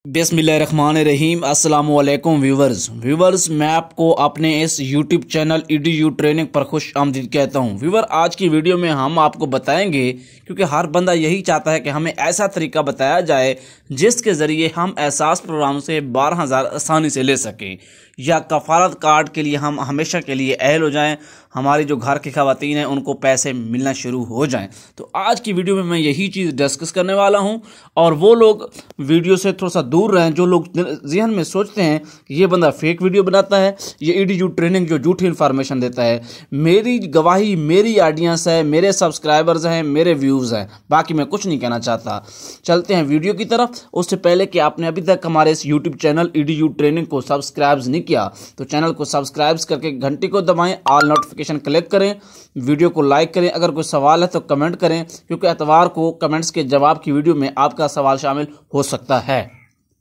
बिस्मिल्लाहिर्रहमानिर्रहीम। अस्सलामुअलैकुम व्यूवर्स, मैं आपको अपने इस यूट्यूब चैनल EDU ट्रेनिंग पर खुश आमदीद कहता हूं। व्यूवर, आज की वीडियो में हम आपको बताएंगे, क्योंकि हर बंदा यही चाहता है कि हमें ऐसा तरीका बताया जाए जिसके ज़रिए हम एहसास प्रोग्राम से 12,000 आसानी से ले सकें, या कफ़ालत कार्ड के लिए हम हमेशा के लिए अहल हो जाएं, हमारी जो घर की ख़वातीन हैं उनको पैसे मिलना शुरू हो जाएं। तो आज की वीडियो में मैं यही चीज़ डिस्कस करने वाला हूं। और वो लोग वीडियो से थोड़ा सा दूर रहें जो लोग जहन में सोचते हैं कि ये बंदा फेक वीडियो बनाता है, ये EDU ट्रेनिंग जो झूठी इन्फॉर्मेशन देता है। मेरी गवाही, मेरी ऑडियंस है, मेरे सब्सक्राइबर्स हैं, मेरे व्यूज़ हैं, बाकी मैं कुछ नहीं कहना चाहता। चलते हैं वीडियो की तरफ। उससे पहले कि आपने अभी तक हमारे इस यूट्यूब चैनल EDU ट्रेनिंग को सब्सक्राइब नहीं किया तो चैनल को सब्सक्राइब करके घंटी को दबाएं, ऑल नोटिफिकेशन क्लिक करें, वीडियो को लाइक करें। अगर कोई सवाल है तो कमेंट करें, क्योंकि एतवार को कमेंट्स के जवाब की वीडियो में आपका सवाल शामिल हो सकता है,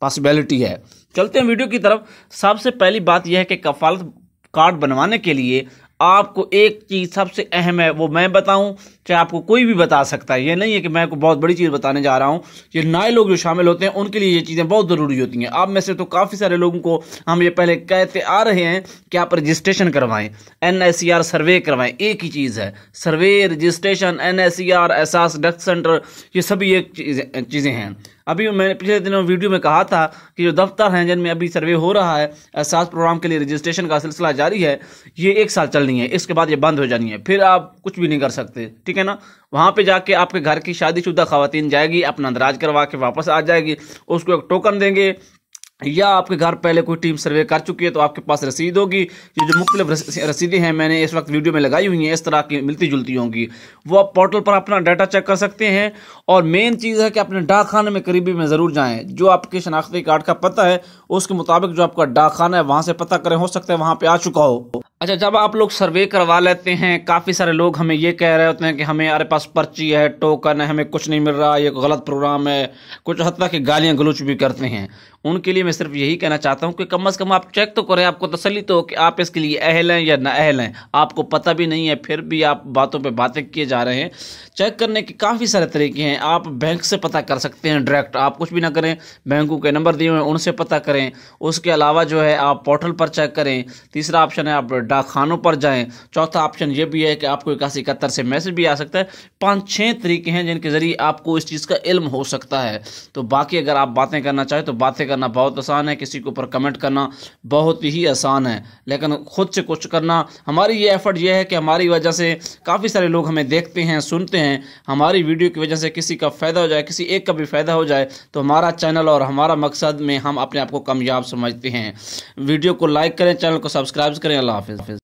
पॉसिबिलिटी है। चलते हैं वीडियो की तरफ। सबसे पहली बात यह है कि कफ़ालत कार्ड बनवाने के लिए आपको एक चीज़ सबसे अहम है, वो मैं बताऊं, चाहे आपको कोई भी बता सकता है। ये नहीं है कि मैं कोई बहुत बड़ी चीज़ बताने जा रहा हूं। ये नए लोग जो शामिल होते हैं उनके लिए ये चीज़ें बहुत ज़रूरी होती हैं। आप में से तो काफ़ी सारे लोगों को हम ये पहले कहते आ रहे हैं कि आप रजिस्ट्रेशन करवाएं, NICR सर्वे करवाएं। एक ही चीज़ है, सर्वे, रजिस्ट्रेशन, NICR, एहसास डेस्क सेंटर, ये सभी एक चीज़ें हैं। अभी मैंने पिछले दिनों वीडियो में कहा था कि जो दफ्तर हैं जिनमें अभी सर्वे हो रहा है, एहसास प्रोग्राम के लिए रजिस्ट्रेशन का सिलसिला जारी है, ये 1 साल चलनी है, इसके बाद ये बंद हो जानी है, फिर आप कुछ भी नहीं कर सकते, ठीक है ना। वहाँ पे जाके आपके घर की शादीशुदा खवातीन जाएगी, अपना अंदराज करवा के वापस आ जाएगी, उसको एक टोकन देंगे, या आपके घर पहले कोई टीम सर्वे कर चुकी है तो आपके पास रसीद होगी। ये जो मुख्तलिफ रसीदें हैं मैंने इस वक्त वीडियो में लगाई हुई हैं, इस तरह की मिलती जुलती होंगी, वो आप पोर्टल पर अपना डाटा चेक कर सकते हैं। और मेन चीज़ है कि अपने डाक खाने में करीबी में ज़रूर जाएं। जो आपके शनाख्ती कार्ड का पता है उसके मुताबिक जो आपका डाक खाना है वहाँ से पता करें, हो सकता है वहाँ पर आ चुका हो। अच्छा, जब आप लोग सर्वे करवा लेते हैं, काफ़ी सारे लोग हमें ये कह रहे होते हैं कि हमारे पास पर्ची है, टोकन है, हमें कुछ नहीं मिल रहा, ये गलत प्रोग्राम है, कुछ हद तक गालियाँ गलौच भी करते हैं। उनके लिए मैं सिर्फ यही कहना चाहता हूं कि कम से कम आप चेक तो करें, आपको तसल्ली तो हो कि आप इसके लिए अहल हैं या ना अहल हैं। आपको पता भी नहीं है फिर भी आप बातों पे बातें किए जा रहे हैं। चेक करने के काफ़ी सारे तरीके हैं। आप बैंक से पता कर सकते हैं डायरेक्ट, आप कुछ भी ना करें, बैंकों के नंबर दिए हुए हैं उनसे पता करें। उसके अलावा जो है आप पोर्टल पर चेक करें। तीसरा ऑप्शन है आप डाक खानों पर जाएँ। चौथा ऑप्शन ये भी है कि आपको 8171 से मैसेज भी आ सकता है। 5-6 तरीके हैं जिनके ज़रिए आपको इस चीज़ का इल्म हो सकता है। तो बाकी अगर आप बातें करना चाहें तो बातें करना बहुत आसान है, किसी के ऊपर कमेंट करना बहुत ही आसान है, लेकिन खुद से कुछ करना, हमारी ये एफर्ट ये है कि हमारी वजह से काफ़ी सारे लोग हमें देखते हैं, सुनते हैं। हमारी वीडियो की वजह से किसी का फ़ायदा हो जाए, किसी एक का भी फ़ायदा हो जाए, तो हमारा चैनल और हमारा मकसद में हम अपने आप को कामयाब समझते हैं। वीडियो को लाइक करें, चैनल को सब्सक्राइब करें। अल्लाह हाफ़िज़।